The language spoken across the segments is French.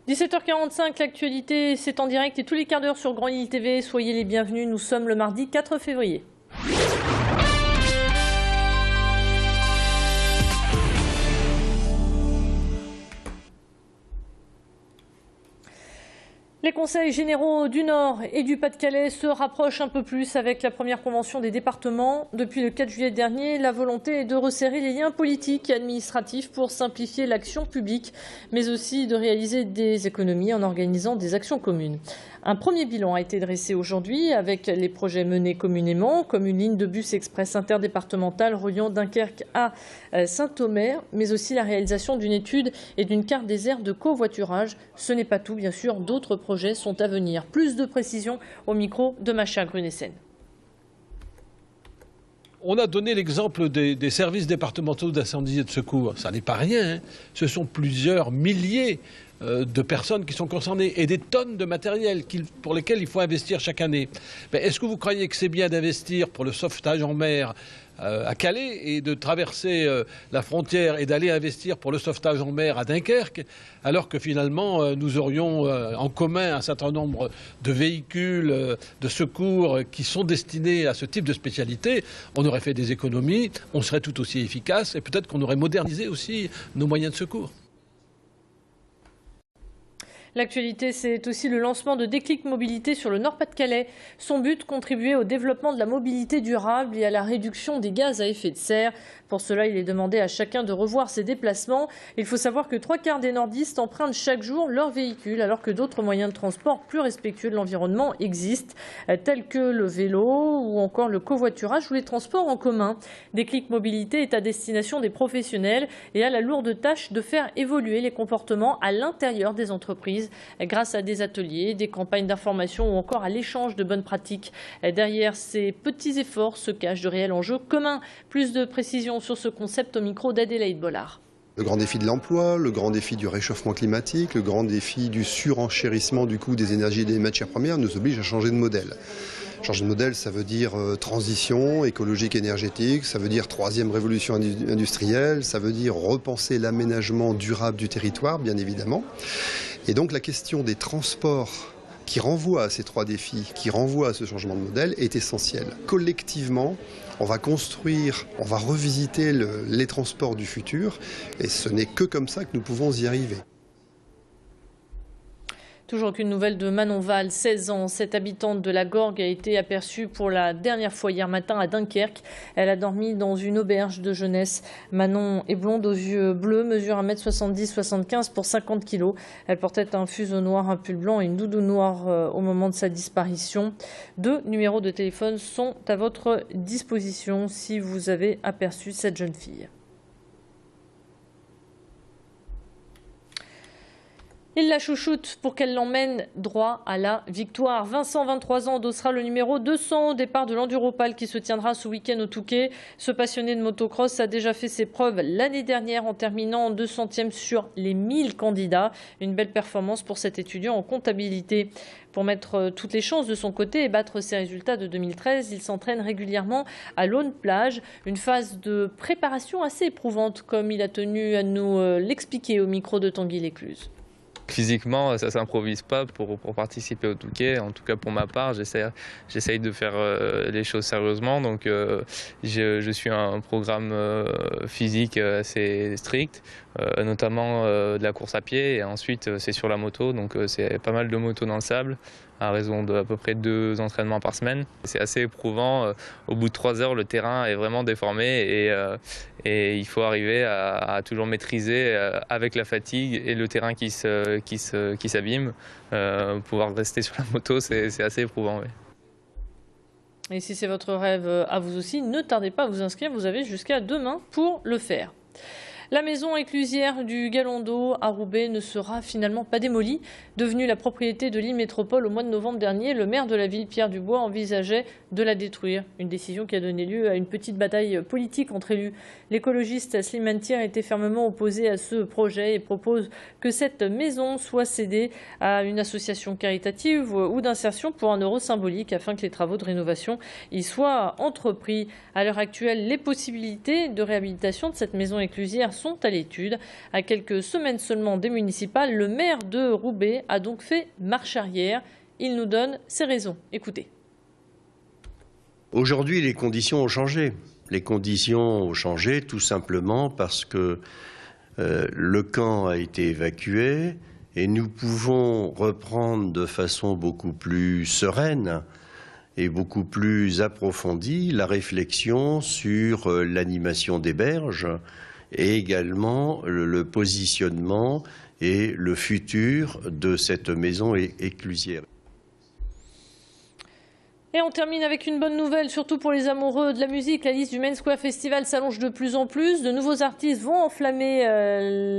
17h45, l'actualité, c'est en direct et tous les quarts d'heure sur Grand Lille TV. Soyez les bienvenus, nous sommes le mardi 4 février. Les conseils généraux du Nord et du Pas-de-Calais se rapprochent un peu plus avec la première convention des départements. Depuis le 4 juillet dernier, la volonté est de resserrer les liens politiques et administratifs pour simplifier l'action publique, mais aussi de réaliser des économies en organisant des actions communes. Un premier bilan a été dressé aujourd'hui avec les projets menés communément, comme une ligne de bus express interdépartementale reliant Dunkerque à Saint-Omer, mais aussi la réalisation d'une étude et d'une carte des aires de covoiturage. Ce n'est pas tout, bien sûr, d'autres projets sont à venir. Plus de précisions au micro de Macha Grunessen. On a donné l'exemple des services départementaux d'incendie et de secours. Ça n'est pas rien, hein. Ce sont plusieurs milliers de personnes qui sont concernées et des tonnes de matériel pour lesquels il faut investir chaque année. Est-ce que vous croyez que c'est bien d'investir pour le sauvetage en mer à Calais et de traverser la frontière et d'aller investir pour le sauvetage en mer à Dunkerque, alors que finalement nous aurions en commun un certain nombre de véhicules de secours qui sont destinés à ce type de spécialité? On aurait fait des économies, on serait tout aussi efficace et peut-être qu'on aurait modernisé aussi nos moyens de secours. L'actualité, c'est aussi le lancement de Déclic Mobilité sur le Nord-Pas-de-Calais. Son but, contribuer au développement de la mobilité durable et à la réduction des gaz à effet de serre. Pour cela, il est demandé à chacun de revoir ses déplacements. Il faut savoir que 3/4 des nordistes empruntent chaque jour leur véhicule, alors que d'autres moyens de transport plus respectueux de l'environnement existent, tels que le vélo ou encore le covoiturage ou les transports en commun. Déclic Mobilité est à destination des professionnels et a la lourde tâche de faire évoluer les comportements à l'intérieur des entreprises, grâce à des ateliers, des campagnes d'information ou encore à l'échange de bonnes pratiques. Derrière ces petits efforts se cachent de réels enjeux communs. Plus de précisions sur ce concept au micro d'Adélaïde Bollard. Le grand défi de l'emploi, le grand défi du réchauffement climatique, le grand défi du surenchérissement du coût des énergies et des matières premières nous oblige à changer de modèle. Changer de modèle, ça veut dire transition écologique énergétique, ça veut dire troisième révolution industrielle, ça veut dire repenser l'aménagement durable du territoire, bien évidemment. Et donc la question des transports qui renvoie à ces trois défis, qui renvoie à ce changement de modèle, est essentielle. Collectivement, on va construire, on va revisiter les transports du futur, et ce n'est que comme ça que nous pouvons y arriver. Toujours qu'une nouvelle de Manon Val, 16 ans. Cette habitante de la Gorgue a été aperçue pour la dernière fois hier matin à Dunkerque. Elle a dormi dans une auberge de jeunesse. Manon est blonde aux yeux bleus, mesure 1m70-75 pour 50 kg. Elle portait un fuseau noir, un pull blanc et une doudoune noire au moment de sa disparition. 2 numéros de téléphone sont à votre disposition si vous avez aperçu cette jeune fille. Il la chouchoute pour qu'elle l'emmène droit à la victoire. Vincent, 23 ans, endossera le numéro 200 au départ de l'Enduropal qui se tiendra ce week-end au Touquet. Ce passionné de motocross a déjà fait ses preuves l'année dernière en terminant 200e sur les 1000 candidats. Une belle performance pour cet étudiant en comptabilité. Pour mettre toutes les chances de son côté et battre ses résultats de 2013, il s'entraîne régulièrement à l'Aune-Plage. Une phase de préparation assez éprouvante, comme il a tenu à nous l'expliquer au micro de Tanguy Lécluse. Physiquement, ça ne s'improvise pas pour participer au Touquet. En tout cas, pour ma part, j'essaye de faire les choses sérieusement. Donc, je suis un programme physique assez strict, notamment de la course à pied. Et ensuite, c'est sur la moto. Donc, c'est pas mal de motos dans le sable, à raison d'à peu près 2 entraînements par semaine. C'est assez éprouvant. Au bout de 3 heures, le terrain est vraiment déformé et il faut arriver à toujours maîtriser avec la fatigue et le terrain qui s'abîme. Pouvoir rester sur la moto, c'est assez éprouvant. Oui. Et si c'est votre rêve à vous aussi, ne tardez pas à vous inscrire. Vous avez jusqu'à demain pour le faire. La maison éclusière du Galon d'Eau à Roubaix ne sera finalement pas démolie. Devenue la propriété de l'île Métropole au mois de novembre dernier, le maire de la ville, Pierre Dubois, envisageait de la détruire. Une décision qui a donné lieu à une petite bataille politique entre élus. L'écologiste Slimane Thier était fermement opposé à ce projet et propose que cette maison soit cédée à une association caritative ou d'insertion pour €1 symbolique afin que les travaux de rénovation y soient entrepris. À l'heure actuelle, les possibilités de réhabilitation de cette maison éclusière sont à l'étude. À quelques semaines seulement des municipales, le maire de Roubaix a donc fait marche arrière. Il nous donne ses raisons. Écoutez. Aujourd'hui, les conditions ont changé. Les conditions ont changé tout simplement parce que le camp a été évacué et nous pouvons reprendre de façon beaucoup plus sereine et beaucoup plus approfondie la réflexion sur l'animation des berges et également le positionnement et le futur de cette maison éclusière. Et on termine avec une bonne nouvelle, surtout pour les amoureux de la musique. La liste du Main Square Festival s'allonge de plus en plus. De nouveaux artistes vont enflammer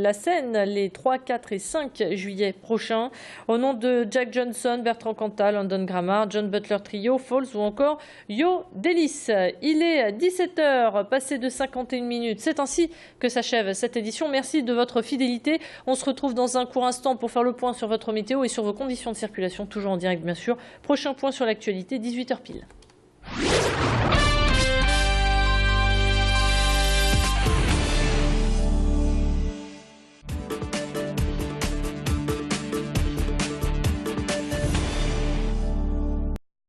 la scène les 3, 4 et 5 juillet prochains. Au nom de Jack Johnson, Bertrand Cantat, London Grammar, John Butler Trio, Falls ou encore Yo Delis. Il est 17h, passé de 51 minutes. C'est ainsi que s'achève cette édition. Merci de votre fidélité. On se retrouve dans un court instant pour faire le point sur votre météo et sur vos conditions de circulation, toujours en direct bien sûr. Prochain point sur l'actualité, 18h pile.